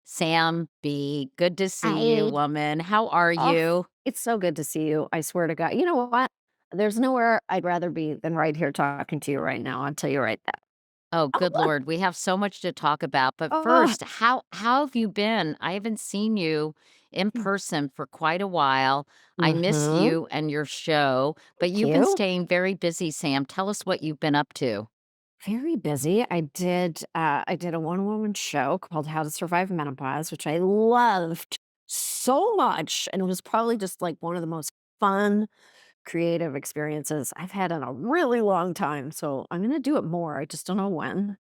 Sam Bee, good to see you, I woman. How are oh, you? it's so good to see you. I swear to God. You know what? There's nowhere I'd rather be than right here talking to you right now. I'll tell you right that. Oh, good Lord. We have so much to talk about. But Oh, first, how have you been? I haven't seen you in person for quite a while. I miss mm-hmm. you and your show, but Thank you've been you. staying very busy, Sam. Tell us what you've been up to. Very busy. I did a one-woman show called How to Survive Menopause, which I loved so much. And it was probably just like one of the most fun, creative experiences I've had in a really long time. So I'm gonna do it more. I just don't know when.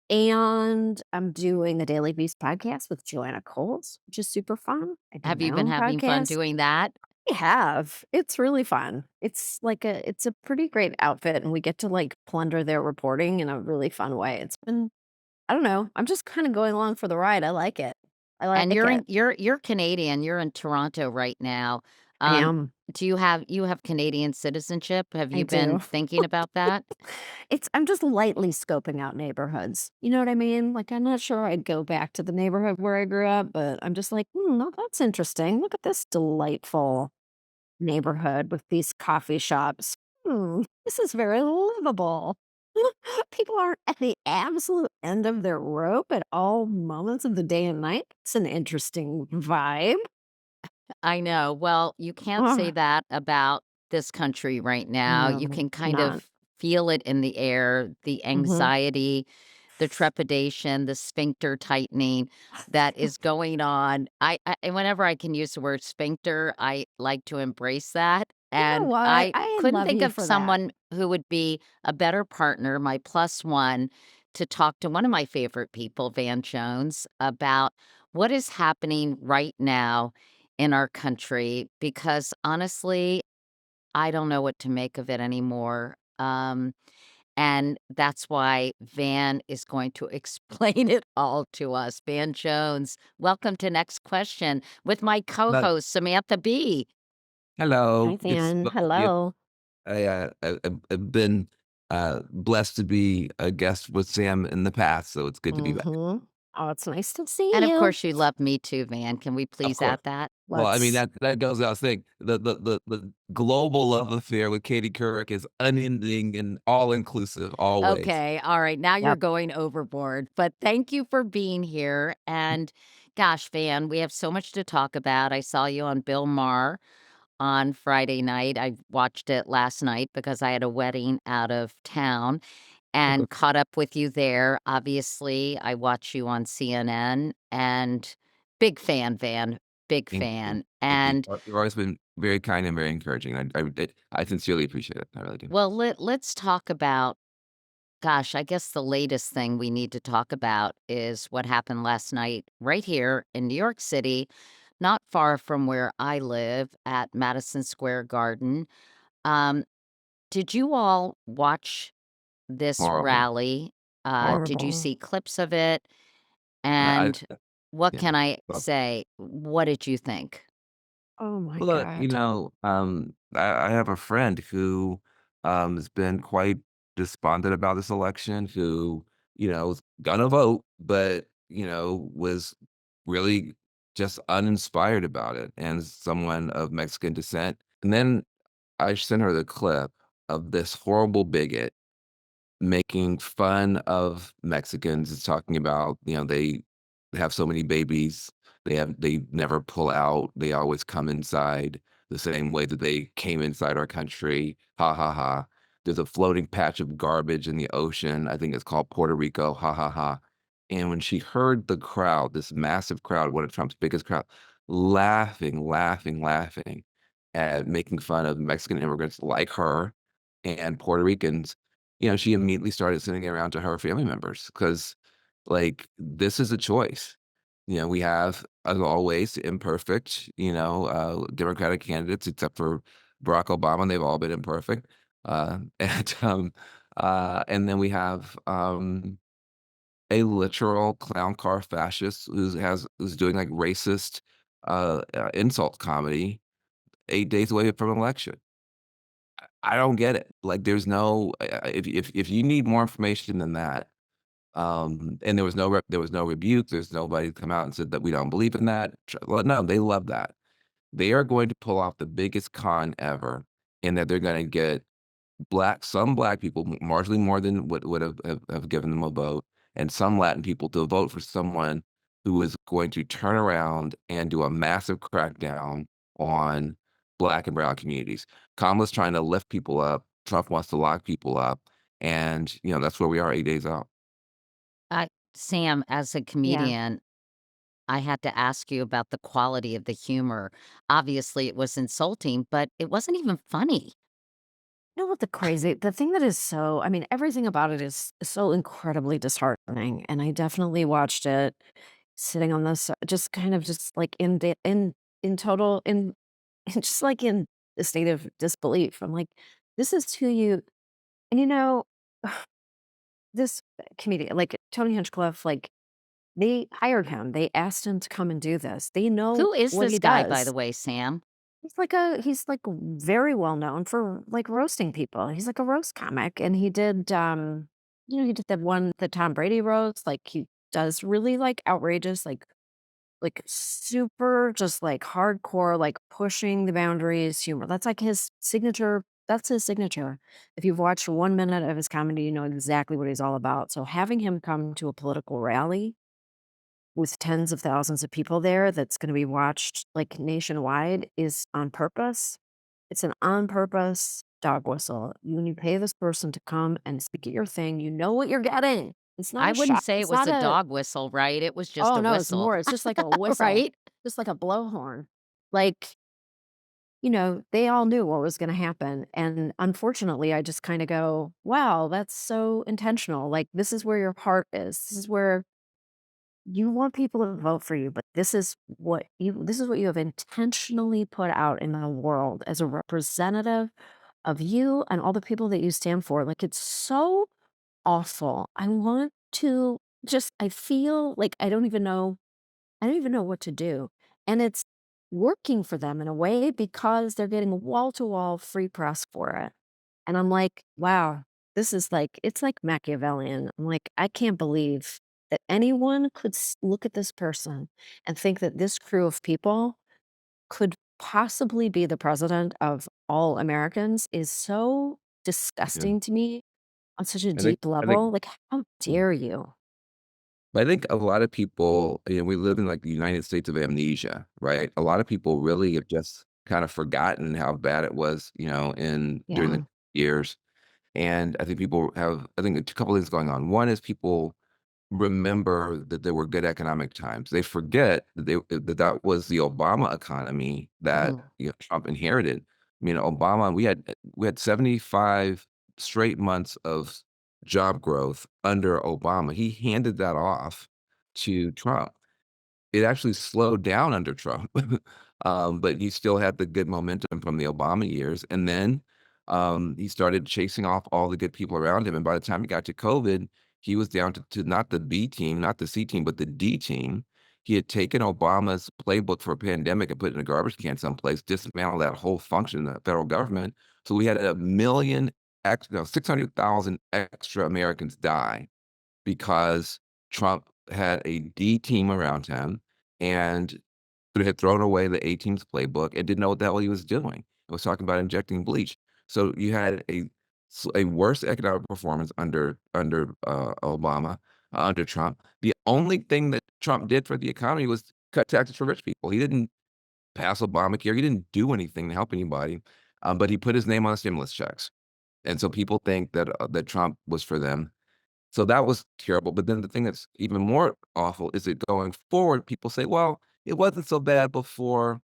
And I'm doing the Daily Beast podcast with Joanna Coles, which is super fun. I do Have my you been own having fun podcast. doing that? I have. It's really fun. It's a pretty great outfit and we get to like plunder their reporting in a really fun way. It's been I don't know. I'm just kind of going along for the ride. I like it. I And like you're it. in you're Canadian, you're in Toronto right now. I Um, am. do you have Canadian citizenship? Have I you do. been thinking about that? I'm just lightly scoping out neighborhoods. You know what I mean? Like I'm not sure I'd go back to the neighborhood where I grew up, but I'm just like, no, that's interesting. Look at this delightful neighborhood with these coffee shops. This is very livable. People aren't at the absolute end of their rope at all moments of the day and night. It's an interesting vibe. I know. Well, you can't say Oh, that about this country right now. You no, can kind not. of feel it in the air, the Hmm. anxiety, the trepidation, the sphincter tightening that is going on. And whenever I can use the word sphincter, I like to embrace that. You know And what? I I couldn't love think you of for that. someone who would be a better partner, my plus one, to talk to one of my favorite people, Van Jones, about what is happening right now in our country because honestly, I don't know what to make of it anymore. And that's why Van is going to explain it all to us. Van Jones, welcome to Next Question with my But co-host Samantha Bee. Hi, hello, it's Van. yeah, Hello. I've been, blessed to be a guest with Sam in the past, so it's good to be back. Hmm. Oh, it's nice to And see of you. course, you love me too, Van. Can we Of please course. add that? Well, I mean, Let's. that goes without saying. The global love affair with Katie Couric is unending and all-inclusive always. Okay, all right, now you're Yep. going overboard, but thank you for being here, and gosh, Van, we have so much to talk about. I saw you on Bill Maher on Friday night. I watched it last night because I had a wedding out of town and caught up with you there. Obviously, I watch you on CNN and big fan, Van, big Thank you. fan, Thank you. and You've always been very kind and very encouraging. I sincerely appreciate it. I really do. well, let's talk about gosh, I guess the latest thing we need to talk about is what happened last night right here in New York City, not far from where I live at Madison Square Garden. Um, did you all watch this Horrible, rally? Did you Horrible. see clips of it? I And what yeah. can I say? What did you think? Oh my Well, God. I have a friend who has been quite despondent about this election, who, was gonna vote, but, was really just uninspired about it, and someone of Mexican descent. And then I sent her the clip of this horrible bigot making fun of Mexicans, is talking about, they have so many babies, they never pull out, they always come inside the same way that they came inside our country. Ha ha ha. There's a floating patch of garbage in the ocean. I think it's called Puerto Rico. Ha ha ha. And when she heard the crowd, this massive crowd, one of Trump's biggest crowd, laughing, laughing, laughing at making fun of Mexican immigrants like her and Puerto Ricans, she immediately started sending it around to her family members because, like, this is a choice. We have, as always, imperfect, Democratic candidates, except for Barack Obama. They've all been imperfect. And then we have a literal clown car fascist who's doing like racist insult comedy 8 days away from an election. I don't get it. Like, there's no if you need more information than that, And there was no rebuke. There's nobody come out and said that we don't believe in that. Well, no, they love that. They are going to pull off the biggest con ever in that they're going to get some black people, marginally more than would have given them a vote, and some Latin people to vote for someone who is going to turn around and do a massive crackdown on black and brown communities. Kamala's trying to lift people up. Trump wants to lock people up. And, that's where we are 8 days out. Sam, as a Yeah. comedian, I had to ask you about the quality of the humor. Obviously, it was insulting, but it wasn't even funny. You know what the thing that is so I mean, everything about it is so incredibly disheartening, and I definitely watched it sitting on this just kind of just like in total just like in a state of disbelief. I'm like, this is who you and this comedian, like Tony Hinchcliffe, like they hired him. They asked him to come and do this. They know Who is what this he guy, by the does. way, Sam? He's like very well known for like roasting people. He's like a roast comic and he did he did the Tom Brady roast. Like he does really like outrageous, like super just like hardcore, like pushing the boundaries humor. That's his signature. If you've watched 1 minute of his comedy, you know exactly what he's all about. So having him come to a political rally with tens of thousands of people there that's gonna be watched, like, nationwide is on purpose. It's an on purpose dog whistle. When you pay this person to come and speak at your thing, you know what you're getting. It's not I a wouldn't shot. say it It's was not a a dog whistle, right? It was just oh, a no, it's whistle, more. It's just like a whistle, right? just like a blowhorn. Like, they all knew what was gonna happen, and unfortunately, I just kinda go, "Wow, that's so intentional." Like, this is where your heart is. This is where you want people to vote for you, but this is what you have intentionally put out in the world as a representative of you and all the people that you stand for. Like it's so awful. I want to just I feel like I don't even know what to do. And it's working for them in a way because they're getting wall to wall free press for it. And I'm like, wow, this is like, it's like Machiavellian. I'm like, I can't believe that anyone could look at this person and think that this crew of people could possibly be the president of all Americans is so Yeah. disgusting to me on such a I think deep I think level. Like, how dare you? But I think a lot of people, we live in like the United States of amnesia, right? A lot of people really have just kind of forgotten how bad it was, in during the Yeah. years. And I think a couple things going on. One is people remember that there were good economic times. They forget that was the Obama economy that Mhm. Trump inherited. I mean, Obama, we had 75 straight months of job growth under Obama. He handed that off to Trump. It actually slowed down under Trump, but he still had the good momentum from the Obama years, and then, he started chasing off all the good people around him, and by the time he got to COVID, he was down to not the B team, not the C team, but the D team. He had taken Obama's playbook for a pandemic and put it in a garbage can someplace, dismantled that whole function in the federal government, so we had 1,000,000 600,000 extra Americans die because Trump had a D team around him and had thrown away the A team's playbook and didn't know what the hell he was doing. He was talking about injecting bleach. So you had a worse economic performance under Obama, under Trump. The only thing that Trump did for the economy was cut taxes for rich people. He didn't pass Obamacare. He didn't do anything to help anybody, but he put his name on the stimulus checks. And so people think that Trump was for them. So that was terrible, but then the thing that's even more awful is that going forward, people say, "Well, it wasn't so bad before.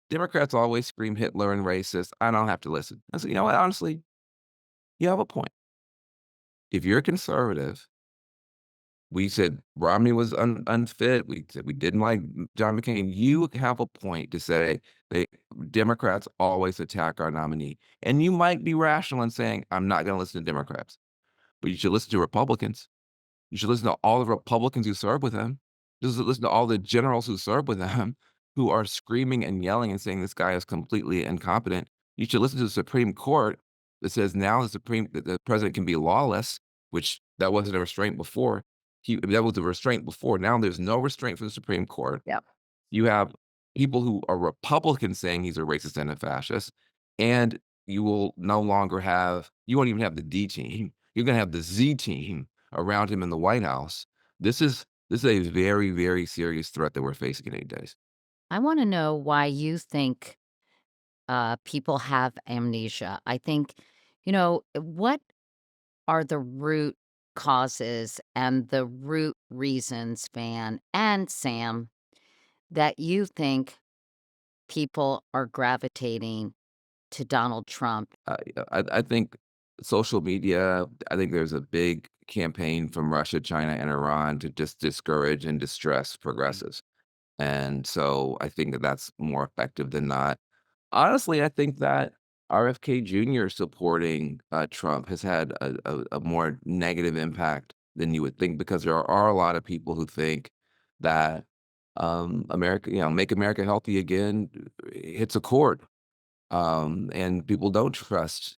Democrats always scream Hitler and racist. I don't have to listen." I said, "You know what? Honestly, you have a point. If you're a conservative, we said Romney was unfit. We said we didn't like John McCain. You have a point to say they Democrats always attack our nominee, and you might be rational in saying, 'I'm not gonna listen to Democrats,' but you should listen to Republicans. You should listen to all the Republicans who serve with him. Just listen to all the generals who serve with him, who are screaming and yelling and saying this guy is completely incompetent. You should listen to the Supreme Court that says now the president can be lawless, which that wasn't a restraint before. That was a restraint before. Now there's no restraint for the Supreme Court. Yep. You have people who are Republicans saying he's a racist and a fascist, and you won't even have the D team. You're gonna have the Z team around him in the White House. This is a very, very serious threat that we're facing in 8 days. I wanna know why you think, people have amnesia. I think, what are the root causes and the root reasons, Van and Sam, that you think people are gravitating to Donald Trump? Yeah, I think social media, I think there's a big campaign from Russia, China, and Iran to just discourage and distress progressives. And so I think that that's more effective than not. Honestly, I think that RFK Jr. supporting Trump has had a more negative impact than you would think because there are a lot of people who think that America, make America healthy again hits a chord, and people don't trust,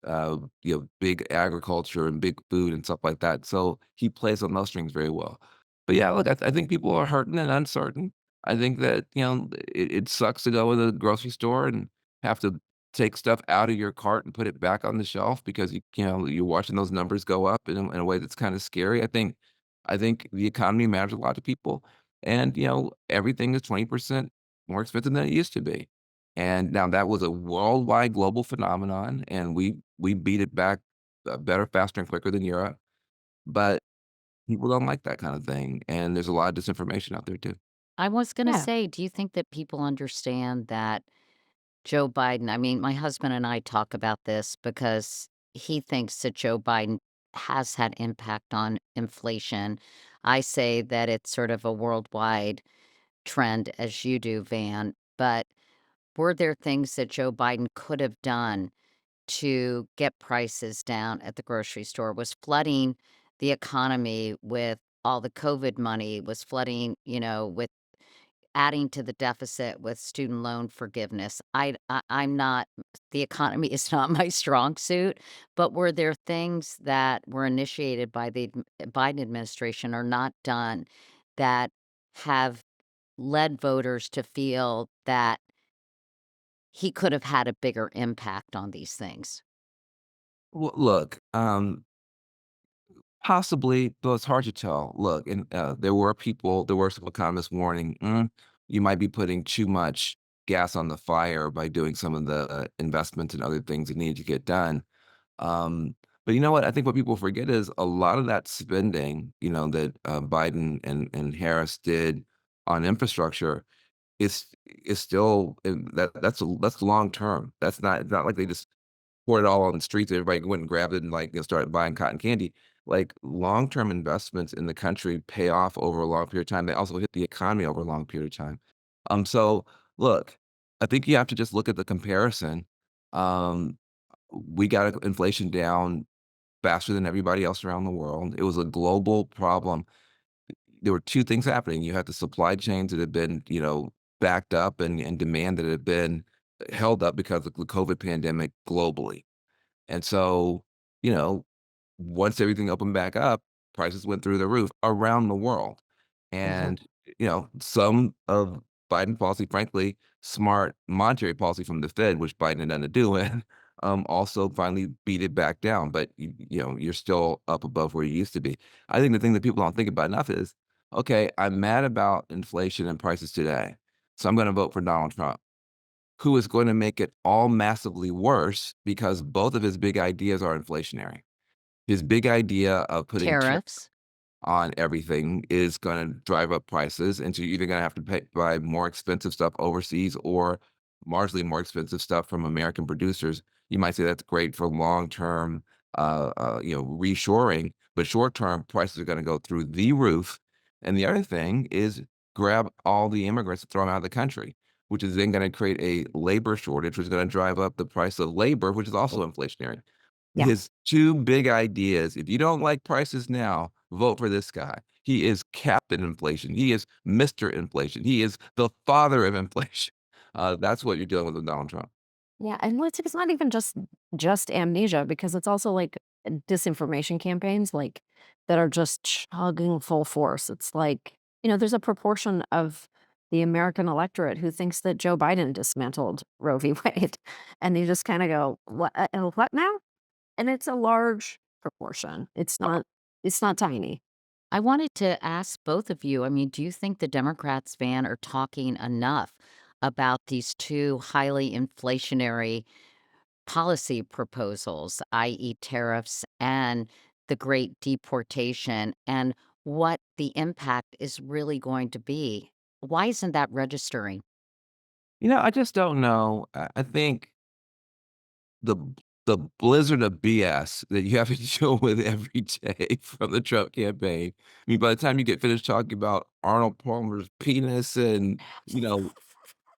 big agriculture and big food and stuff like that. So he plays on those strings very well. But yeah, look, I think people are hurting and uncertain. I think that it sucks to go to the grocery store and have to take stuff out of your cart and put it back on the shelf because you're watching those numbers go up in a way that's kind of scary. I think the economy matters a lot to people, and everything is 20% more expensive than it used to be. And now that was a worldwide global phenomenon, and we beat it back, better, faster, and quicker than Europe, but people don't like that kind of thing, and there's a lot of disinformation out there too. I was gonna Yeah. say, do you think that people understand that Joe Biden, I mean, my husband and I talk about this because he thinks that Joe Biden has had impact on inflation. I say that it's sort of a worldwide trend as you do, Van, but were there things that Joe Biden could have done to get prices down at the grocery store? Was flooding the economy with all the COVID money, was flooding, with adding to the deficit with student loan forgiveness. I'm not the economy is not my strong suit, but were there things that were initiated by the Biden administration or not done that have led voters to feel that he could have had a bigger impact on these things? Well, look, possibly, though it's hard to tell. Look, and there were some economists warning, you might be putting too much gas on the fire by doing some of the investments and other things that need to get done. But you know what? I think what people forget is a lot of that spending, that Biden and Harris did on infrastructure is still that's long term. It's not like they just poured it all on the streets, everybody went and grabbed it and, like, started buying cotton candy. Like, long-term investments in the country pay off over a long period of time. They also hit the economy over a long period of time. So, look, I think you have to just look at the comparison. Um, we got inflation down faster than everybody else around the world. It was a global problem. There were 2 things happening. You had the supply chains that had been, backed up and demand that had been held up because of the COVID pandemic globally. And so, you know, once everything opened back up, prices went through the roof around the world. Mhm. And, some of Biden policy, frankly, smart monetary policy from the Fed, which Biden had nothing to do with, also finally beat it back down. But, you're still up above where you used to be. I think the thing that people don't think about enough is, okay, I'm mad about inflation and prices today. So I'm going to vote for Donald Trump, who is going to make it all massively worse because both of his big ideas are inflationary. His big idea of putting tariffs Tariffs? on everything is gonna drive up prices, and so you're either gonna have to buy more expensive stuff overseas or marginally more expensive stuff from American producers. You might say that's great for long-term, reshoring, but short-term, prices are gonna go through the roof, and the other thing is grab all the immigrants and throw them out of the country, which is then gonna create a labor shortage, which is gonna drive up the price of labor, which is also inflationary. Yeah. His 2 big ideas, if you don't like prices now, vote for this guy. He is Captain Inflation. He is Mr. Inflation. He is the father of inflation. That's what you're dealing with Donald Trump. Yeah, and it's not even just amnesia because it's also, like, disinformation campaigns, like, that are just chugging full force. It's like, there's a proportion of the American electorate who thinks that Joe Biden dismantled Roe v. Wade, and you just kinda go, what now?" And it's a large proportion. It's not tiny. I wanted to ask both of you, I mean, do you think the Democrats, Van, are talking enough about these 2 highly inflationary policy proposals, i.e., tariffs and the great deportation, and what the impact is really going to be? Why isn't that registering? I just don't know. I think the the blizzard of BS that you have to deal with every day from the Trump campaign. I mean, by the time you get finished talking about Arnold Palmer's penis and, you know,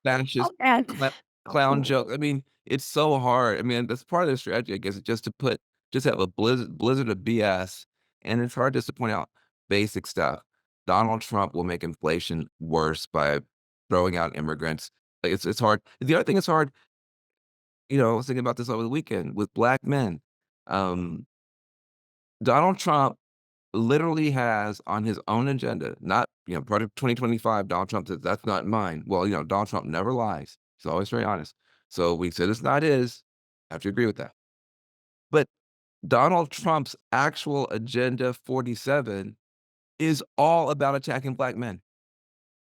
that's Oh, just man. cla clown joke. I mean, it's so hard. I mean, that's part of the strategy, I guess, is just to just have a blizzard of BS, and it's hard just to point out basic stuff. Donald Trump will make inflation worse by throwing out immigrants. Like, it's hard. The other thing that's hard, I was thinking about this over the weekend with black men. Um, Donald Trump literally has on his own agenda, not, part of 2025, Donald Trump says, "That's not mine." Well, Donald Trump never lies. He's always very honest. So we said it's not his. I have to agree with that. But Donald Trump's actual Agenda 47 is all about attacking black men.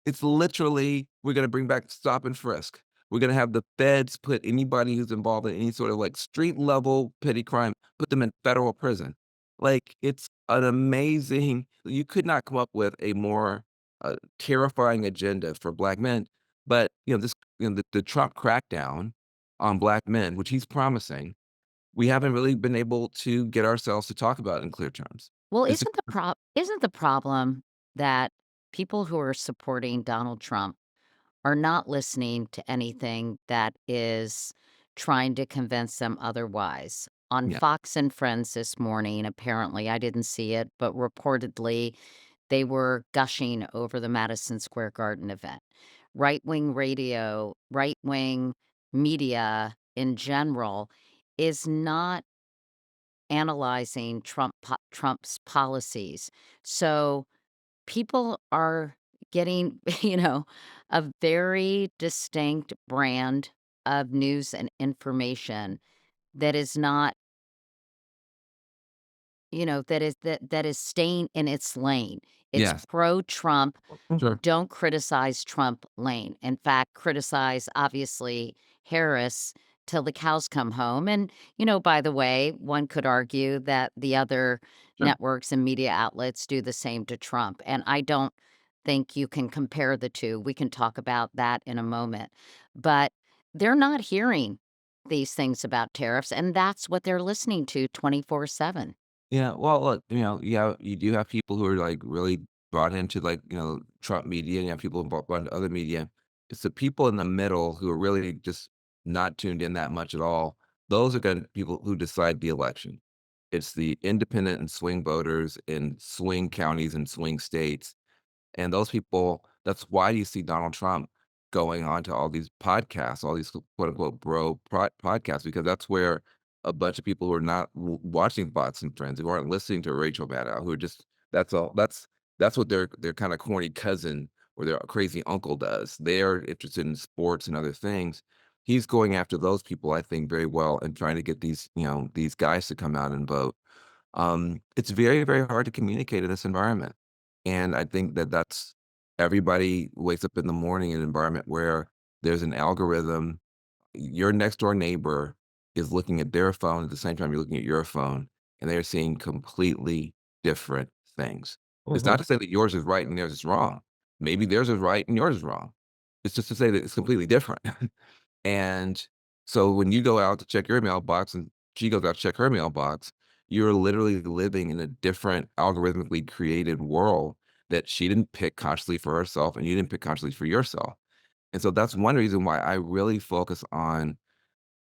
It's literally, we're gonna bring back stop and frisk. We're gonna have the feds put anybody who's involved in any sort of, like, street level petty crime, put them in federal prison. Like, it's an amazing, you could not come up with a more, terrifying agenda for black men, but, the Trump crackdown on black men, which he's promising, we haven't really been able to get ourselves to talk about in clear terms. Well, It's isn't the problem that people who are supporting Donald Trump are not listening to anything that is trying to convince them otherwise? On yeah, Fox and Friends this morning, apparently, I didn't see it, but reportedly, they were gushing over the Madison Square Garden event. Right-wing radio, right-wing media in general is not analyzing Trump's policies. So people are getting, a very distinct brand of news and information that is not, that is staying in its lane. It's yes, pro-Trump, sure, don't criticize Trump lane. In fact, criticize, obviously, Harris till the cows come home. And, by the way, one could argue that the other sure. networks and media outlets do the same to Trump. And I don't think you can compare the two. We can talk about that in a moment. But they're not hearing these things about tariffs, and that's what they're listening to 24/7. Yeah, well, look, you do have people who are, like, really brought into, like, Trump media, and you have people brought into other media. It's the people in the middle who are really just not tuned in that much at all. Those are gonna people who decide the election. It's the independent and swing voters in swing counties and swing states, and those people, that's why you see Donald Trump going on to all these podcasts, all these quote unquote bro podcasts, because that's where a bunch of people who are not watching Bots and Friends, who aren't listening to Rachel Maddow, who are just, that's all. That's what their kind of corny cousin or their crazy uncle does. They are interested in sports and other things. He's going after those people, I think, very well, and trying to get these guys to come out and vote. It's very, very hard to communicate in this environment. And I think that that's, everybody wakes up in the morning in an environment where there's an algorithm. Your next door neighbor is looking at their phone at the same time you're looking at your phone, and they're seeing completely different things. It's not Mhm. to say that yours is right and theirs is wrong. Maybe theirs is right and yours is wrong. It's just to say that it's completely different. And so when you go out to check your mailbox and she goes out to check her mailbox, you're literally living in a different algorithmically created world that she didn't pick consciously for herself and you didn't pick consciously for yourself. And so that's one reason why I really focus on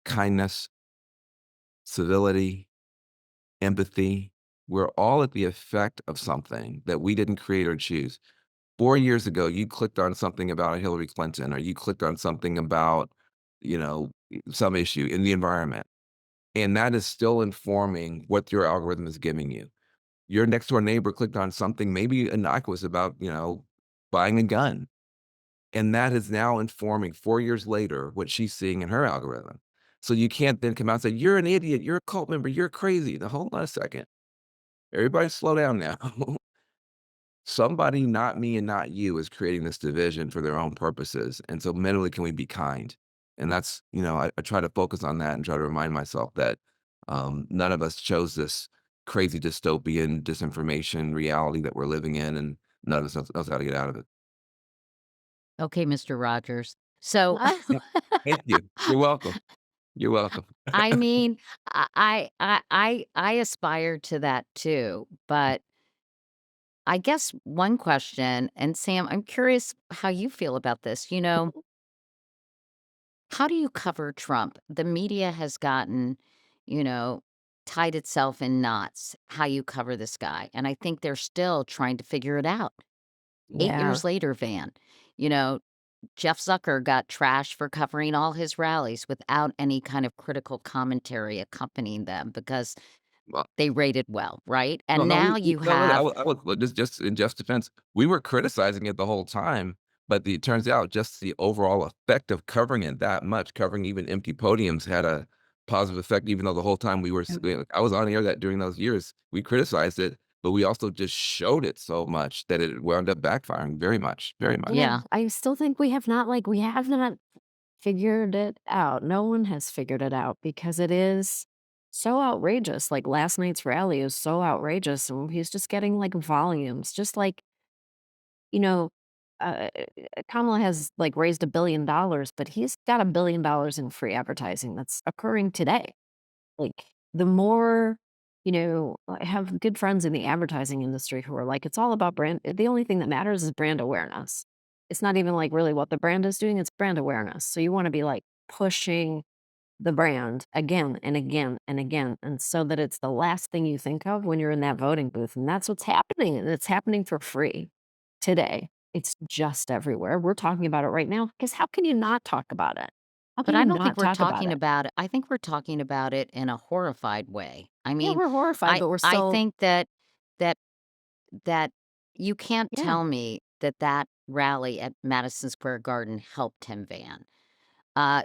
kindness, civility, empathy. We're all at the effect of something that we didn't create or choose. 4 years ago, you clicked on something about Hillary Clinton, or you clicked on something about, some issue in the environment. and that is still informing what your algorithm is giving you. Your next door neighbor clicked on something maybe innocuous about, buying a gun, and that is now informing 4 years later what she's seeing in her algorithm. So you can't then come out and say, "You're an idiot, you're a cult member, you're crazy." Now, hold on a second. Everybody slow down now. Somebody, not me and not you, is creating this division for their own purposes, and so mentally, can we be kind? And that's I try to focus on that and try to remind myself that, none of us chose this crazy dystopian disinformation reality that we're living in, and none of us knows how to get out of it. Okay, Mr. Rogers. So, Yep. Thank you. You're welcome. You're welcome. I mean, I aspire to that too, but I guess one question, and Sam, I'm curious how you feel about this. How do you cover Trump? The media has gotten, you know, tied itself in knots, how you cover this guy. And I think they're still trying to figure it out. 8 Yeah. years later, Van, you know, Jeff Zucker got trashed for covering all his rallies without any kind of critical commentary accompanying them because Well, they rated well, right? no, And no, now we you no, have I was look, just in Jeff's defense, we were criticizing it the whole time, but it turns out just the overall effect of covering it that much, covering even empty podiums had a positive effect, even though the whole time we were I was on air that during those years, we criticized it, but we also just showed it so much that it wound up backfiring very much, very much. Yeah, yeah. I still think we have not figured it out. No one has figured it out because it is so outrageous. Like last night's rally is so outrageous, and he's just getting like volumes. Just like, you know, uh, Kamala has like raised $1 billion, but he's got $1 billion in free advertising that's occurring today. Like, the more I have good friends in the advertising industry who are like, "It's all about brand the only thing that matters is brand awareness." It's not even, like, really what the brand is doing, it's brand awareness. So you wanna be, like, pushing the brand again and again and again, and so that it's the last thing you think of when you're in that voting booth, and that's what's happening, and it's happening for free today. It's just everywhere. We're talking about it right now because how can you not talk about it? How But can I you don't think not we're talk about talking it? about it. I think we're talking about it in a horrified way. I Yeah, mean, we're horrified, I but we're I still think that that you can't yeah. tell me that that rally at Madison Square Garden helped him, Van. I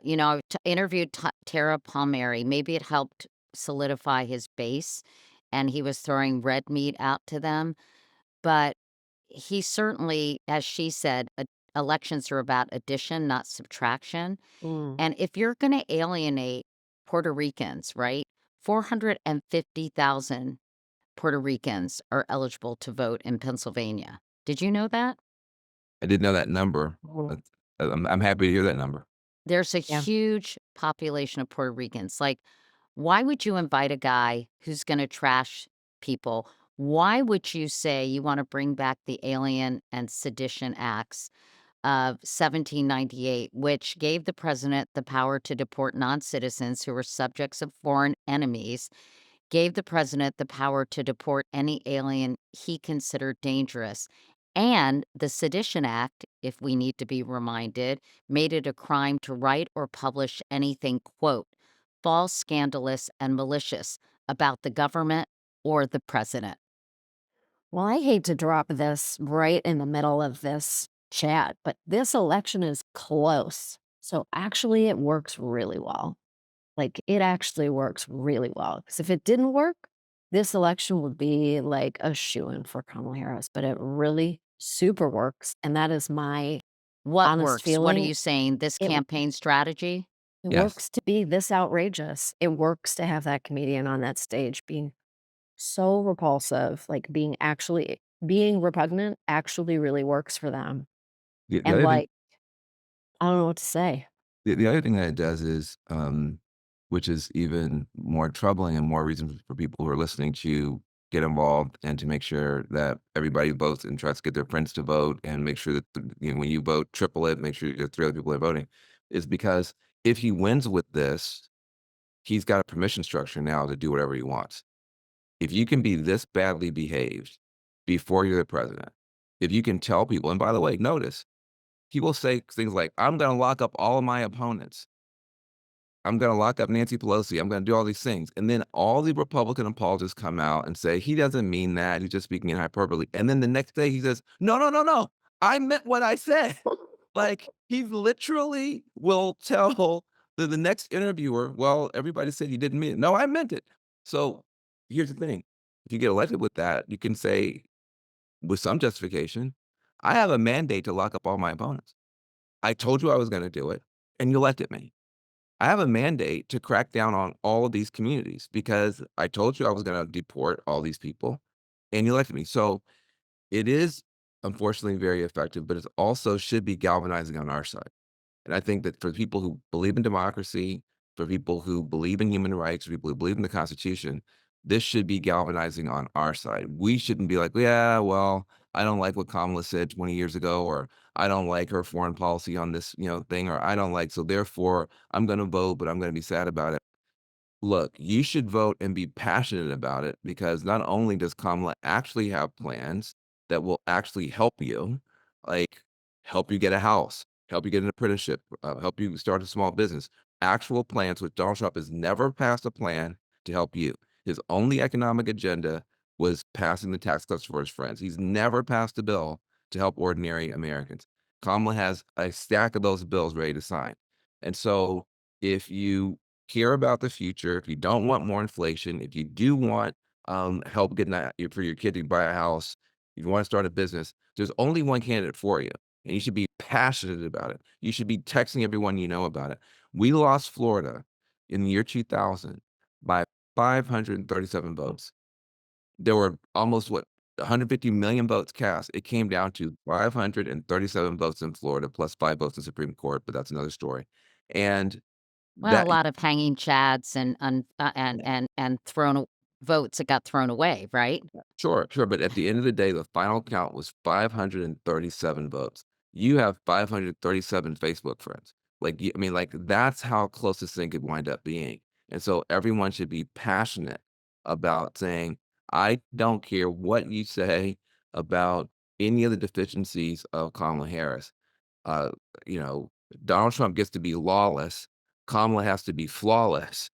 interviewed Tara Palmieri. Maybe it helped solidify his base, and he was throwing red meat out to them. But he certainly, as she said, elections are about addition, not subtraction. Mm. And if you're going to alienate Puerto Ricans, right? 450,000 Puerto Ricans are eligible to vote in Pennsylvania. Did you know that? I didn't know that number. Mhm. That's I'm happy to hear that number. There's a Yeah. huge population of Puerto Ricans. Like, why would you invite a guy who's gonna trash people? Why would you say you wanna bring back the Alien and Sedition Acts of 1798, which gave the president the power to deport non-citizens who were subjects of foreign enemies, gave the president the power to deport any alien he considered dangerous. And the Sedition Act, if we need to be reminded, made it a crime to write or publish anything, quote, false, scandalous, and malicious about the government or the president. Well, I hate to drop this right in the middle of this chat, but this election is close. So actually, it works really well. Like, it actually works really well. Because if it didn't work, this election would be like a shoo-in for Kamala Harris, but it really super works. And that is my What honest works? What are feeling. you saying? This It campaign strategy? it Yes. works to be this outrageous. It works to have that comedian on that stage being so repulsive, like, being repugnant actually really works for them, The and, other thing like, I don't know what to say. the other thing that it does is, which is even more troubling and more reason for people who are listening to get involved and to make sure that everybody votes and tries to get their friends to vote and make sure that when you vote, triple it, make sure you get 3 other people that are voting, is because if he wins with this, he's got a permission structure now to do whatever he wants. If you can be this badly behaved before you're the president, if you can tell people, and by the way, notice he will say things like, "I'm gonna lock up all of my opponents." I'm gonna lock up Nancy Pelosi. I'm gonna do all these things. And then all the Republican apologists come out and say, he doesn't mean that. He's just speaking in hyperbole. And then the next day he says, no, no, no, no. I meant what I said. Like he literally will tell the next interviewer, well, everybody said you didn't mean it. No, I meant it. So here's the thing. If you get elected with that, you can say with some justification, I have a mandate to lock up all my opponents. I told you I was going to do it, and you elected me. I have a mandate to crack down on all of these communities because I told you I was going to deport all these people, and you elected me. So it is unfortunately very effective, but it also should be galvanizing on our side. And I think that for people who believe in democracy, for people who believe in human rights, for people who believe in the Constitution, this should be galvanizing on our side. We shouldn't be like, yeah, well, I don't like what Kamala said 20 years ago, or I don't like her foreign policy on this, thing, or I don't like, so therefore I'm going to vote, but I'm going to be sad about it. Look, you should vote and be passionate about it because not only does Kamala actually have plans that will actually help you, like help you get a house, help you get an apprenticeship, help you start a small business, actual plans, which Donald Trump has never passed a plan to help you. His only economic agenda was passing the tax cuts for his friends. He's never passed a bill to help ordinary Americans. Kamala has a stack of those bills ready to sign. And so if you care about the future, if you don't want more inflation, if you do want help getting that for your kid to buy a house, if you want to start a business, there's only one candidate for you. And you should be passionate about it. You should be texting everyone you know about it. We lost Florida in the year 2000 by 537 votes. There were almost 150 million votes cast. It came down to 537 votes in Florida plus 5 votes in Supreme Court, but that's another story. And Well, a that lot of hanging chads and and thrown a votes that got thrown away, right? Sure, sure, but at the end of the day, the final count was 537 votes. You have 537 Facebook friends. Like, I mean, like, that's how close this thing could wind up being. And so everyone should be passionate about saying, I don't care what you say about any of the deficiencies of Kamala Harris. Uh, you know, Donald Trump gets to be lawless. Kamala has to be flawless.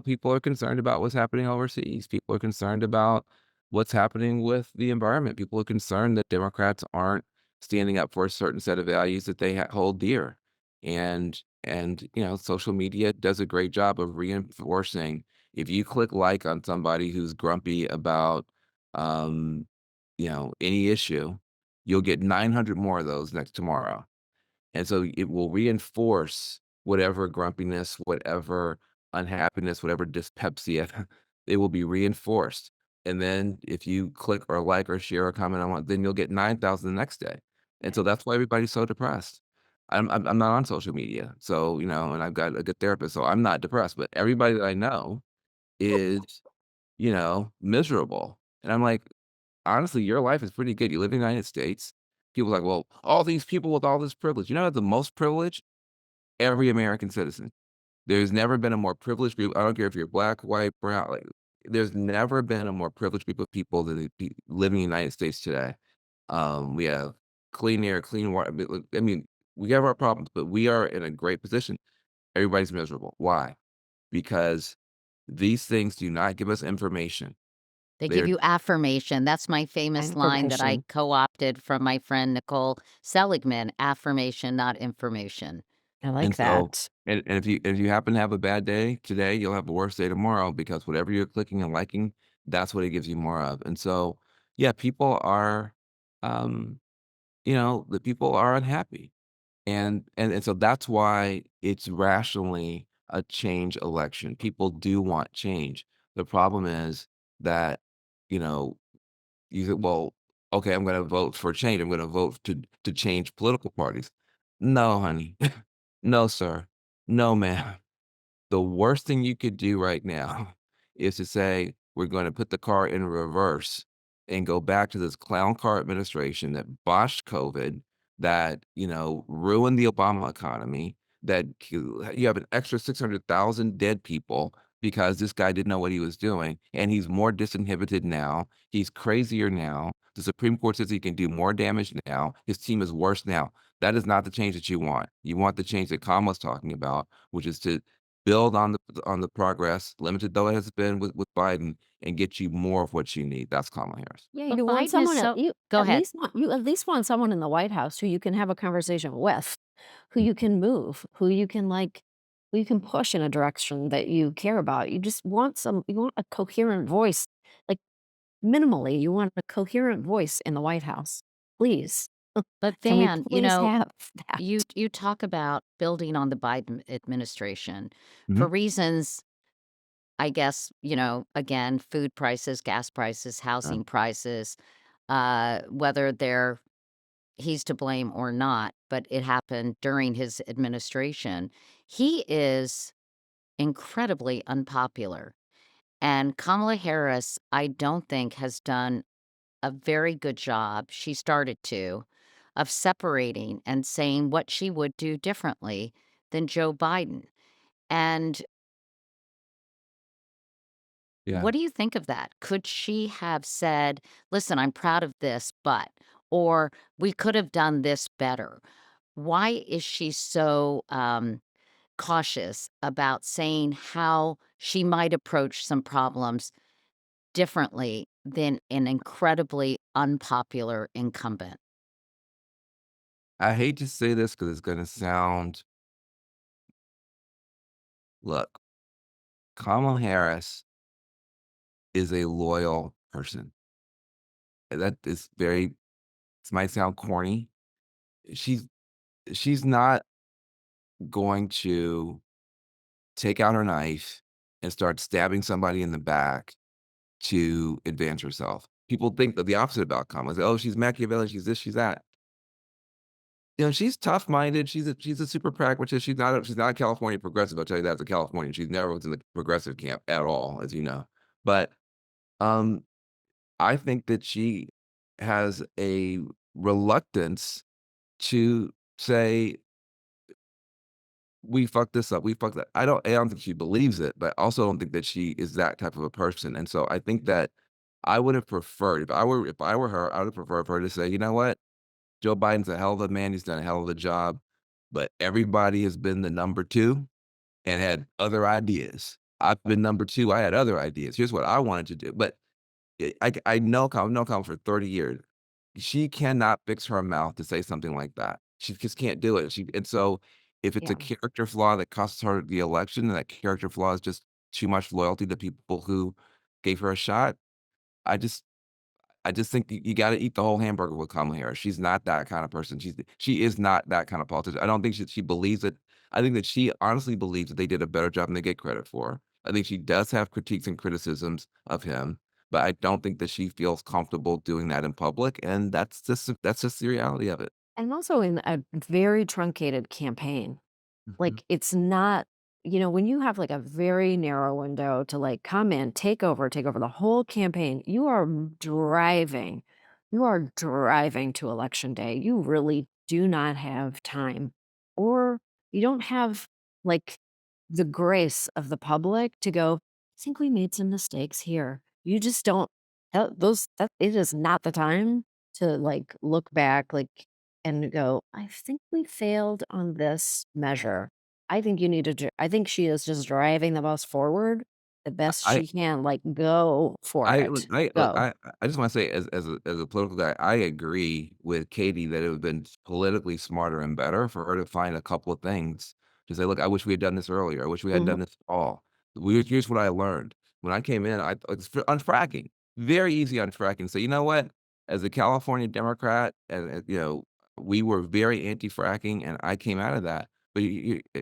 People are concerned about what's happening overseas. People are concerned about what's happening with the environment. People are concerned that Democrats aren't standing up for a certain set of values that they hold dear. And social media does a great job of reinforcing. If you click like on somebody who's grumpy about, um, any issue, you'll get 900 more of those next tomorrow. And so it will reinforce whatever grumpiness, whatever unhappiness, whatever dyspepsia, it will be reinforced. And then if you click or like or share or comment on one, then you'll get 9,000 the next day. And so that's why everybody's so depressed. I'm not on social media. So, and I've got a good therapist, so I'm not depressed, but everybody that I know is, miserable. And I'm like, honestly, your life is pretty good. You live in the United States. People are like, well, all these people with all this privilege. You know, the most privilege? Every American citizen. There's never been a more privileged group. I don't care if you're black, white, brown. Like, there's never been a more privileged group of people that live in the United States today. We have clean air, clean water. I mean, we have our problems, but we are in a great position. Everybody's miserable. Why? Because these things do not give us information. They give They're you affirmation. That's my famous line that I Information. co-opted from my friend Nicole Seligman, affirmation, not information. I And like so that. and if you happen to have a bad day today, you'll have a worse day tomorrow because whatever you're clicking and liking, that's what it gives you more of. And so, yeah, people are, um, the people are unhappy. And so that's why it's rationally a change election. People do want change. The problem is that, you know, you say, well, okay, I'm gonna vote for change. I'm gonna vote to change political parties. No, honey. No, sir. No, ma'am. The worst thing you could do right now is to say, "We're gonna put the car in reverse and go back to this clown car administration that botched COVID, that, ruined the Obama economy, that you have an extra 600,000 dead people because this guy didn't know what he was doing, and he's more disinhibited now. He's crazier now. The Supreme Court says he can do more damage now. His team is worse now." That is not the change that you want. You want the change that Kamala's talking about, which is to build on the progress, limited though it has been with Biden, and get you more of what you need. That's Kamala Harris. Yeah, But you want Biden is someone at so Go ahead. you at least want someone in the White House who you can have a conversation with, who you can move, who you can push in a direction that you care about. You want a coherent voice. Like, minimally, you want a coherent voice in the White House. Please. But Can we Van, please have that? you talk about building on the Biden administration for Mhm. reasons, I guess, again, food prices, gas prices, Uh, housing prices, whether he's to blame or not, but it happened during his administration. He is incredibly unpopular. And Kamala Harris, I don't think has done a very good job. She started to, of separating and saying what she would do differently than Joe Biden. And yeah. what do you think of that? Could she have said, listen, I'm proud of this, but, or we could have done this better? Why is she so cautious about saying how she might approach some problems differently than an incredibly unpopular incumbent? I hate to say this because it's gonna sound look, Kamala Harris is a loyal person. And that is very this might sound corny. She's she's not going to take out her knife and start stabbing somebody in the back to advance herself. People think that the opposite about Kamala. Say, "Oh, she's Machiavellian, she's this, she's that." She's tough-minded, she's a super pragmatist, she's not a California progressive, I'll tell you that as a Californian, she's never was in the progressive camp at all, as you know. But, um, I think that she has a reluctance to say, "We fucked this up, we fucked that." I don't think she believes it, but I also don't think that she is that type of a person, and so I think that I would have preferred if I were her, I would have preferred for her to say, "You know what? Joe Biden's a hell of a man, he's done a hell of a job, but everybody has been the number 2 and had other ideas. I've been number 2, I had other ideas. Here's what I wanted to do." But I know I've known Colin for 30 years. She cannot fix her mouth to say something like that. She just can't do it. And so if it's a Yeah. character flaw that costs her the election, and that character flaw is just too much loyalty to people who gave her a shot, I just I just think you gotta eat the whole hamburger with Kamala Harris. She's not that kind of person. She is not that kind of politician. I don't think she believes it. I think that she honestly believes that they did a better job than they get credit for. I think she does have critiques and criticisms of him, but I don't think that she feels comfortable doing that in public, and that's just the reality of it. And also in a very truncated campaign. Mhm. Like, it's not when you have, like, a very narrow window to, like, come in, take over the whole campaign, you are driving to election day. You really do not have time, or you don't have, like, the grace of the public to go, "I think we made some mistakes here." You just don't that it is not the time to, like, look back, like, and go, "I think we failed on this measure." I think she is just driving the bus forward the best I she can, like, go for I look it. I look, Go. I just wanna say as a political guy, I agree with Katie that it would've been politically smarter and better for her to find a couple of things to say, "Look, I wish we had done this earlier. I wish we had Mhm. done this at all." Here's what I learned. When I came in, I like, on fracking, very easy on fracking. So, you know what? As a California Democrat, we were very anti-fracking, and I came out of that. But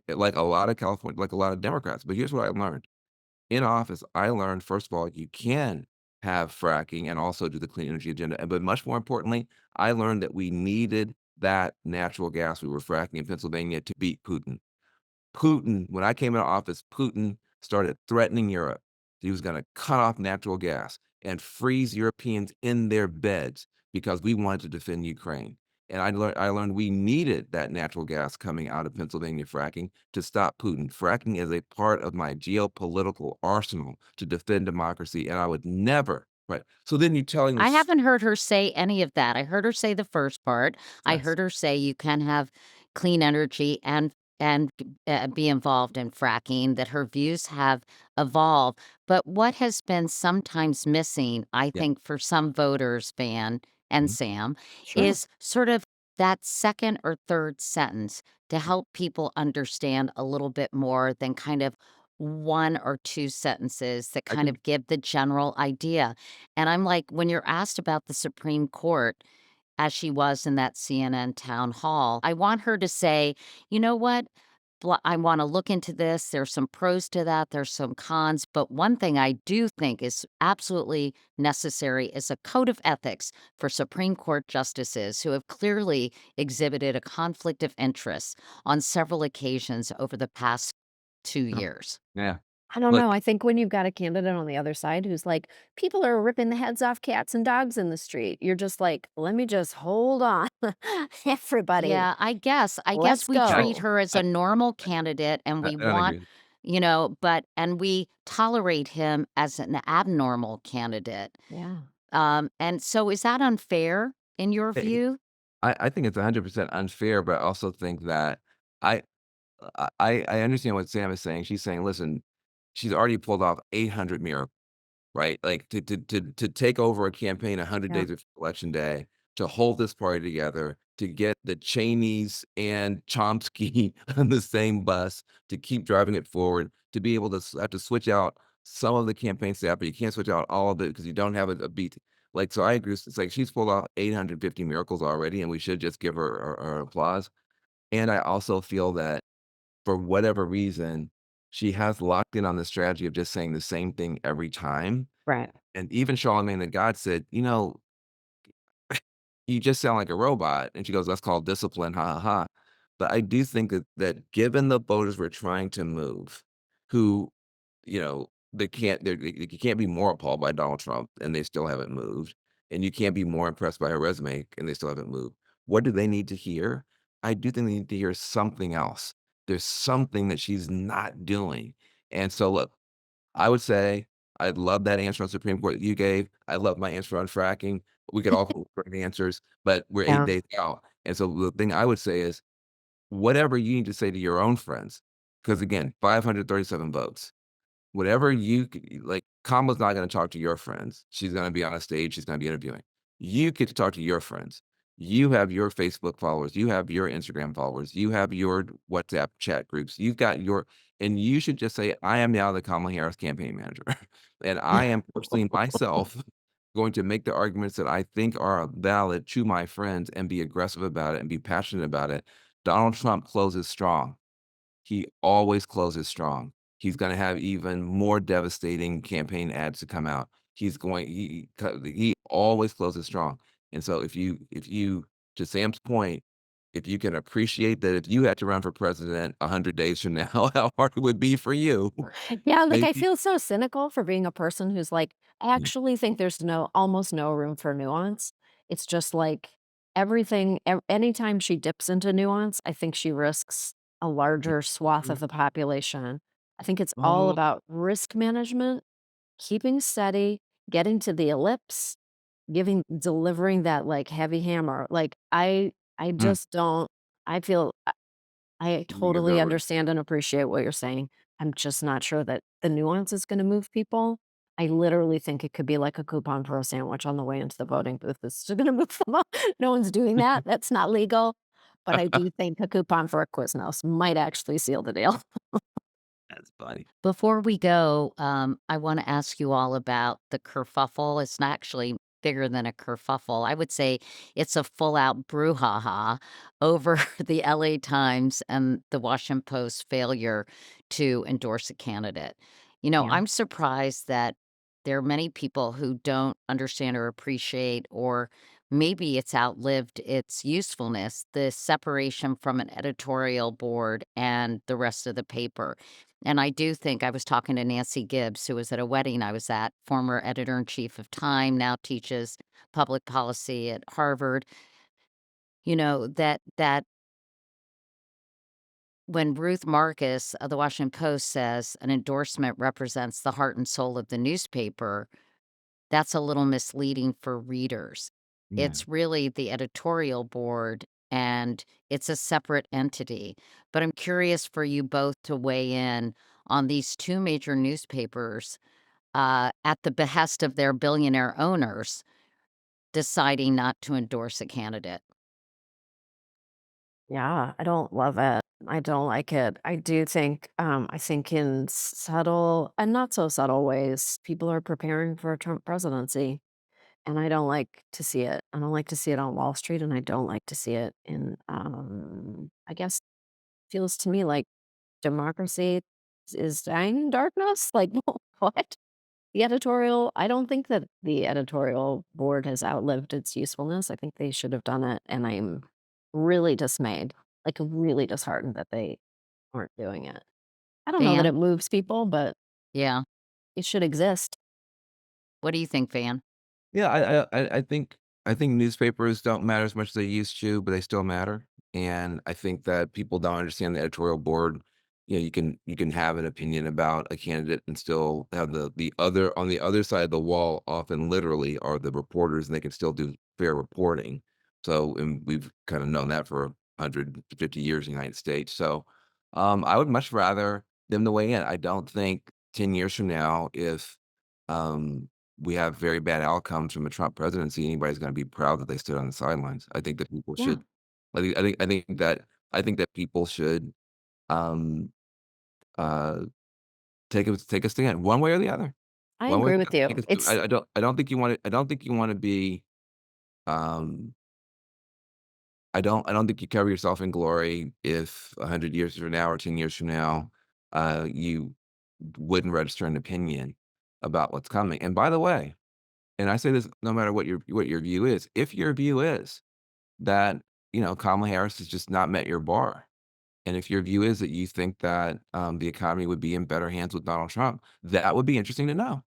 like a lot of California like a lot of Democrats. But here's what I learned. In office, I learned, first of all, you can have fracking and also do the clean energy agenda, but much more importantly, I learned that we needed that natural gas we were fracking in Pennsylvania to beat Putin. Putin, when I came into office, Putin started threatening Europe. He was gonna cut off natural gas and freeze Europeans in their beds because we wanted to defend Ukraine. And I learned we needed that natural gas coming out of Pennsylvania fracking to stop Putin. Fracking is a part of my geopolitical arsenal to defend democracy, and I would never right. So then you're telling I this haven't heard her say any of that. I heard her say the first part. I yes. heard her say you can have clean energy and and be involved in fracking, that her views have evolved. But what has been sometimes missing, I Yeah. think, for some voters, Van and Mhm. Sam, Sure. is sort of that second or third sentence to help people understand a little bit more than kind of one or two sentences that I kind can of give the general idea. And I'm like, when you're asked about the Supreme Court, as she was in that CNN town hall, I want her to say, "You know what? I wanna look into this. There's some pros to that, there's some cons, but one thing I do think is absolutely necessary is a code of ethics for Supreme Court justices who have clearly exhibited a conflict of interest on several occasions over the past 2 uh, years." yeah. I don't Look, know, I think when you've got a candidate on the other side who's like, "People are ripping the heads off cats and dogs in the street," you're just like, "Let me just hold on. Everybody, Yeah, I guess let's we I treat go." her as I a normal candidate and we I don't want, agree. but and we tolerate him as an abnormal candidate. Yeah. And so is that unfair in your Eh, view? I think it's 100% unfair, but I also think that I I understand what Sam is saying. She's saying, "Listen, she's already pulled off 800 miracles." Right? Like, to take over a campaign 100 Yeah. days before election day, to hold this party together, to get the Cheneys and Chomsky on the same bus, to keep driving it forward, to be able to have to switch out some of the campaign staff, but you can't switch out all of it because you don't have a beat. Like, so I agree. It's like she's pulled off 850 miracles already, and we should just give her our applause. And I also feel that for whatever reason, she has locked in on the strategy of just saying the same thing every time, Right. and even Charlemagne the God said, "You know, you just sound like a robot." And she goes, "That's called discipline, ha, ha, ha." But I do think that given the voters we're trying to move, who, you can't be more appalled by Donald Trump, and they still haven't moved, and you can't be more impressed by her resume, and they still haven't moved. What do they need to hear? I do think they need to hear something else. There's something that she's not doing, and so, look, I would say I love that answer on Supreme Court that you gave. I love my answer on fracking. We could all have great answers, but we're 8 Yeah. days out, and so the thing I would say is whatever you need to say to your own friends, because again, 537 votes. Whatever like, Kamala's not gonna talk to your friends. She's gonna be on a stage, she's gonna be interviewing. You get to talk to your friends. You have your Facebook followers, you have your Instagram followers, you have your WhatsApp chat groups, you've got your and you should just say, "I am now the Kamala Harris campaign manager, and I am personally myself going to make the arguments that I think are valid to my friends and be aggressive about it and be passionate about it." Donald Trump closes strong. He always closes strong. He's gonna have even more devastating campaign ads to come out. He always closes strong. And so if you to Sam's point, if you can appreciate that if you had to run for president 100 days from now, how hard it would be for you, Yeah, like, I maybe. feel so cynical for being a person who's like, I Yeah, actually think there's almost no room for nuance. It's just like everything anytime she dips into nuance, I think she risks a larger swath yeah. of the population. I think it's all Oh, about risk management, keeping steady, getting to the ellipse, delivering that, like, heavy hammer. Like, I mm, just don't I feel I you think it's totally over. understand and appreciate what you're saying. I'm just not sure that the nuance is gonna move people. I literally think it could be like a coupon for a sandwich on the way into the voting booth. It's just gonna move them up. No one's doing that. That's not legal. But I do think a coupon for a Quiznos might actually seal the deal. That's funny. Before we go, I want to ask you all about the kerfuffle. It's not actually bigger than a kerfuffle. I would say it's a full out brouhaha over the LA Times and the Washington Post failure to endorse a candidate. Yeah. I'm surprised that there are many people who don't understand or appreciate, or maybe it's outlived its usefulness, the separation from an editorial board and the rest of the paper. And I do think I was talking to Nancy Gibbs, who was at a wedding I was at, former editor in chief of Time, now teaches public policy at Harvard. That when Ruth Marcus of the Washington Post says an endorsement represents the heart and soul of the newspaper, that's a little misleading for readers. Yeah. It's really the editorial board and it's a separate entity. But I'm curious for you both to weigh in on these 2 major newspapers, at the behest of their billionaire owners, deciding not to endorse a candidate. Yeah, I don't love it. I don't like it. I do think, I think in subtle and not so subtle ways, people are preparing for a Trump presidency, and I don't like to see it. I don't like to see it on Wall Street, and I don't like to see it in, I guess, feels to me like democracy is dying in darkness. Like, what? The editorial, I don't think that the editorial board has outlived its usefulness. I think they should have done it, and I'm really dismayed, like, really disheartened that they aren't doing it. I don't know that Van? it moves people, but Yeah. it should exist. What do you think, Van? Yeah, I think newspapers don't matter as much as they used to, but they still matter. And I think that people don't understand the editorial board. You can have an opinion about a candidate and still have the other on the other side of the wall, often literally are the reporters, and they can still do fair reporting. So, and we've kind of known that for 150 years in the United States. So, I would much rather them to weigh in. I don't think 10 years from now, if um we have very bad outcomes from a Trump presidency, anybody's gonna be proud that they stood on the sidelines. I think that people Yeah, should I think that people should, um, uh, take a stand one way or the other. I One way or agree the with other. you. It's I don't think you wanna be, um I don't think you cover yourself in glory if 100 years from now or 10 years from now, you wouldn't register an opinion about what's coming. And by the way, and I say this no matter what your view is. If your view is that, Kamala Harris has just not met your bar, and if your view is that you think that, the economy would be in better hands with Donald Trump, that would be interesting to know.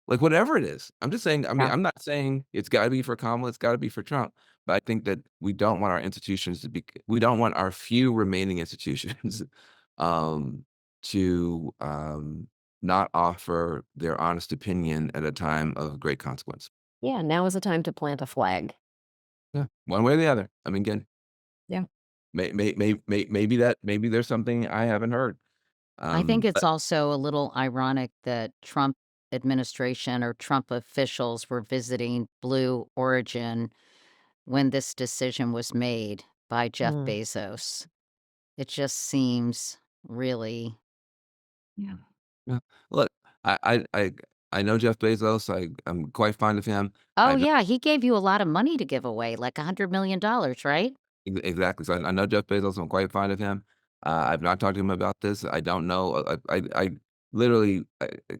Like, whatever it is. I'm just saying, I mean, yeah. I'm not saying it's gotta be for Kamala, it's gotta be for Trump, but I think that we don't want our few remaining institutions, um, to, not offer their honest opinion at a time of great consequence. Yeah, now is the time to plant a flag. Yeah, one way or the other. I mean, again, Yeah. maybe there's something I haven't heard. I think it's But also a little ironic that Trump administration or Trump officials were visiting Blue Origin when this decision was made by Jeff Mm, Bezos. It just seems really. yeah. yeah, look, I I I I know Jeff Bezos. I'm quite fond of him. Oh, I've yeah, he gave you a lot of money to give away, like $100 million, right? Exactly. So I know Jeff Bezos. I'm quite fond of him. I've not talked to him about this. I don't know. I literally,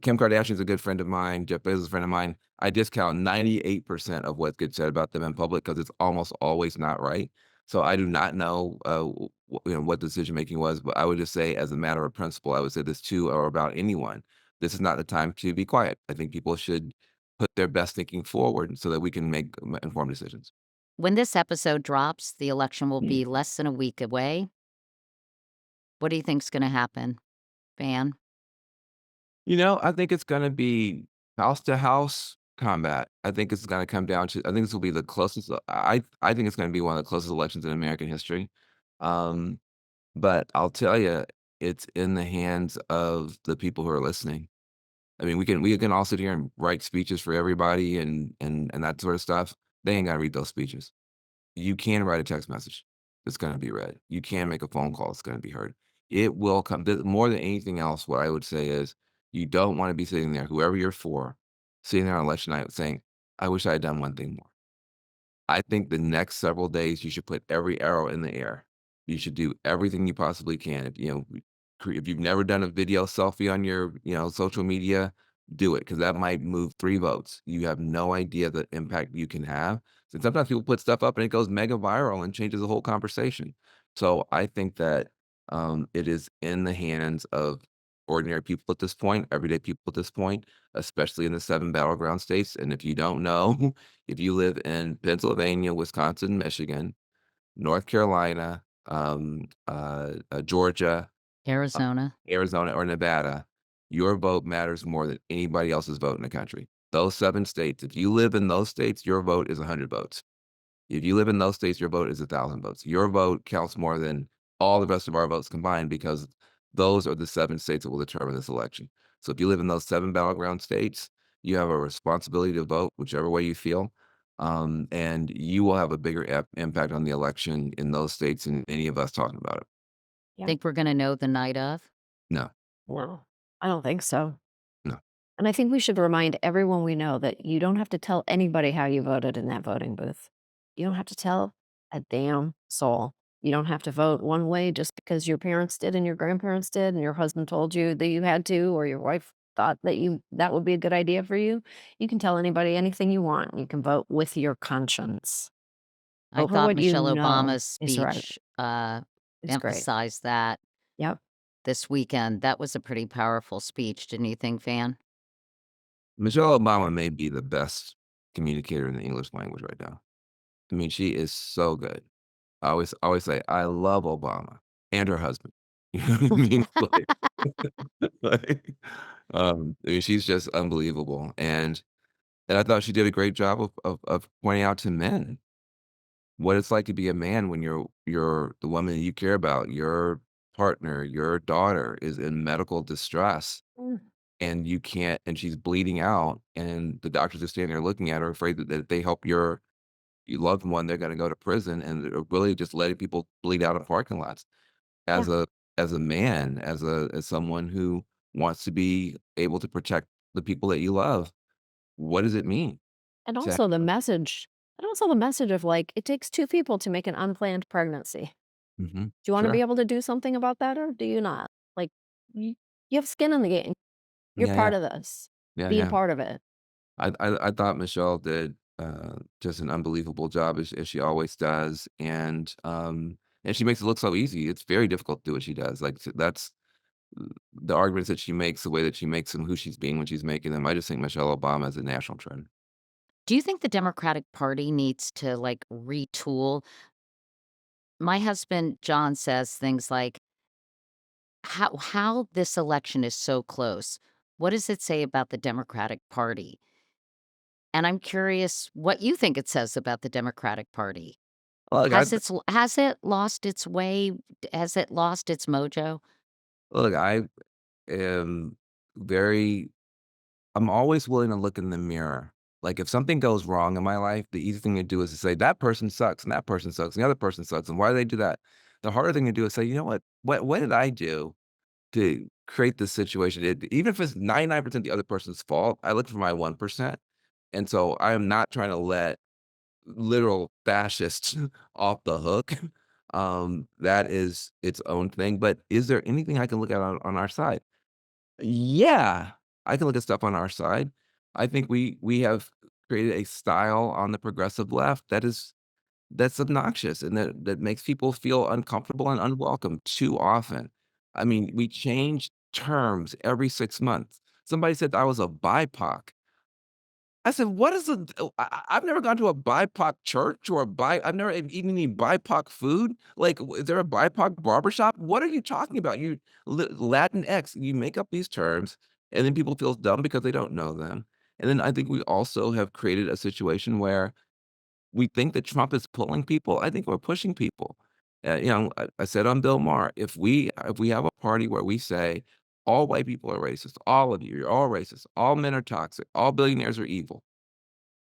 Kim Kardashian's a good friend of mine. Jeff Bezos is a friend of mine. I discount 98% of what gets said about them in public because it's almost always not right. So I do not know, what decision making was, but I would just say, as a matter of principle, I would say this too, or about anyone. This is not the time to be quiet. I think people should put their best thinking forward so that we can make informed decisions. When this episode drops, the election will be less than a week away. What do you think's gonna happen, Van? I think it's gonna be house to house combat. I think it's gonna come down to I think this will be the closest I think it's gonna be one of the closest elections in American history. Um, but I'll tell you, it's in the hands of the people who are listening. I mean, we can all sit here and write speeches for everybody and that sort of stuff. They ain't gotta read those speeches. You can write a text message that's gonna be read. You can make a phone call that's gonna be heard. It will come more than anything else, what I would say is, you don't wanna be sitting there, whoever you're for, sitting there on election night saying, "I wish I had done one thing more." I think the next several days, you should put every arrow in the air. You should do everything you possibly can. If you've never done a video selfie on your, social media, do it because that might move 3 votes. You have no idea the impact you can have. And sometimes people put stuff up and it goes mega viral and changes the whole conversation. So I think that, it is in the hands of ordinary people at this point, everyday people at this point, especially in the 7 battleground states. And if you don't know, if you live in Pennsylvania, Wisconsin, Michigan, North Carolina, Georgia, uh, Arizona? Arizona, or Nevada, your vote matters more than anybody else's vote in the country. Those 7 states, if you live in those states, your vote is 100 votes. If you live in those states, your vote is 1,000 votes. Your vote counts more than all the rest of our votes combined because those are the 7 states that will determine this election. So if you live in those 7 battleground states, you have a responsibility to vote whichever way you feel, and you will have a bigger impact on the election in those states than any of us talking about it. Yeah. Think we're gonna know the night of? No, No, I don't think so. no. And I think we should remind everyone we know that you don't have to tell anybody how you voted in that voting booth. You don't have to tell a damn soul. You don't have to vote one way just because your parents did and your grandparents did and your husband told you that you had to or your wife thought that that would be a good idea for you. You can tell anybody anything you want. You can vote with your conscience. I Vote for thought what you Michelle know Obama's is right. speech, It's great. emphasized that Yep. this weekend. That was a pretty powerful speech, didn't you think, Van? Michelle Obama may be the best communicator in the English language right now. I mean, she is so good. I always say, "I love Obama and her husband." You know what I mean? Like, I mean, she's just unbelievable, and I thought she did a great job of pointing out to men what it's like to be a man when you're the woman you care about, your partner, your daughter is in medical distress, Mm, and you can't and she's bleeding out, and the doctors are standing there looking at her afraid that if they help your loved one, they're gonna go to prison, and they're really just letting people bleed out in parking lots. yeah. As a man, as someone who wants to be able to protect the people that you love, what does it mean And to also the message of, like, it takes 2 people to make an unplanned pregnancy. Mhm. Do you wanna be Sure. able to do something about that, or do you not? Like, you you have skin in the game. You're Yeah, yeah. part of this. Yeah, Be a yeah. part of it. I thought Michelle did, just an unbelievable job as she always does, and she makes it look so easy. It's very difficult to do what she does. Like, that's the arguments that she makes, the way that she makes them, who she's being when she's making them. I just think Michelle Obama is a national treasure. Do you think the Democratic Party needs to, like, retool? My husband, John, says things like, "How this election is so close. What does it say about the Democratic Party?" And I'm curious what you think it says about the Democratic Party. Look, Has it lost its way? Has it lost its mojo? I am very I'm always willing to look in the mirror. Like, if something goes wrong in my life, the easy thing to do is to say, "That person sucks, and that person sucks, and the other person sucks, and why do they do that?" The harder thing to do is say, "You know what? What did I do to create this situation?" Even if it's 99% the other person's fault, I look for my 1%, and so I am not trying to let literal fascists off the hook. That is its own thing, but is there anything I can look at on our side? Yeah, I can look at stuff on our side. I think we have created a style on the progressive left that's obnoxious and that makes people feel uncomfortable and unwelcome too often. I mean, we change terms every 6 months. Somebody said I was a BIPOC. I said, "What is a?" I've never gone to a BIPOC church or a bi I've never eaten any BIPOC food. Like, is there a BIPOC barbershop? What are you talking about? You Latinx, you make up these terms, and then people feel dumb because they don't know them. And then I think we also have created a situation where we think that Trump is pulling people. I think we're pushing people. I said on Bill Maher, if we have a party where we say all white people are racist, all of you, you're all racist, all men are toxic, all billionaires are evil.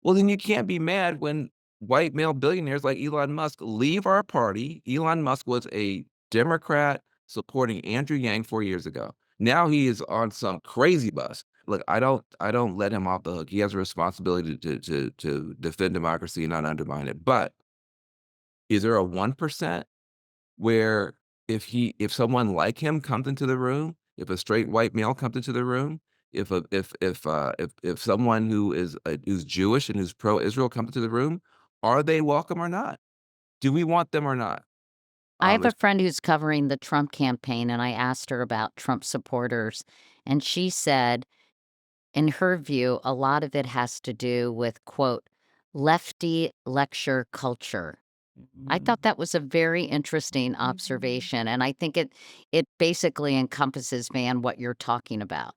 Well, then you can't be mad when white male billionaires like Elon Musk leave our party. Elon Musk was a Democrat supporting Andrew Yang 4 years ago. Now he is on some crazy bus. Look, I don't let him off the hook. He has a responsibility to defend democracy and not undermine it. But is there a 1% where if someone like him comes into the room, if a straight white male comes into the room, if someone who's Jewish and who's pro-Israel comes into the room, are they welcome or not? Do we want them or not? I have a It's friend who's covering the Trump campaign, and I asked her about Trump supporters, and she said, in her view, a lot of it has to do with, quote, "lefty lecture culture." I thought that was a very interesting observation, and I think it basically encompasses, Van, what you're talking about.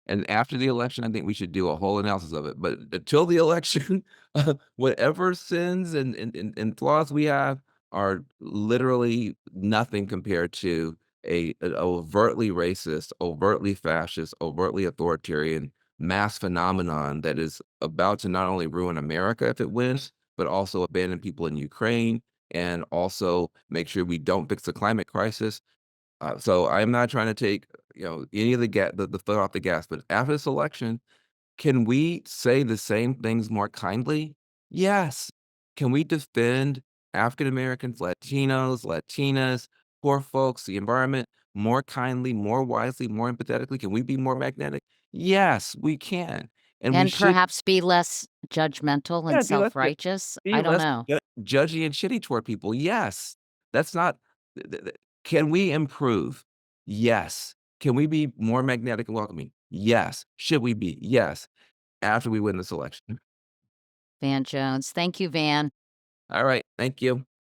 And after the election, I think we should do a whole analysis of it. But until the election, whatever sins and flaws we have are literally nothing compared to an overtly racist, overtly fascist, overtly authoritarian mass phenomenon that is about to not only ruin America if it wins, but also abandon people in Ukraine and also make sure we don't fix the climate crisis. So I'm not trying to take, any of the foot off the gas, but after this election, can we say the same things more kindly? Yes. Can we defend African Americans, Latinos, Latinas, poor folks, the environment more kindly, more wisely, more empathetically? Can we be more magnetic? Yes, we can. And we And should, perhaps be less judgmental and yeah, self-righteous? be I don't less know. judgy and shitty toward people. Yes. That's not can we improve? Yes. Can we be more magnetic and welcoming? Yes. Should we be? Yes. After we win this election. Van Jones. Thank you, Van. All right. Thank you.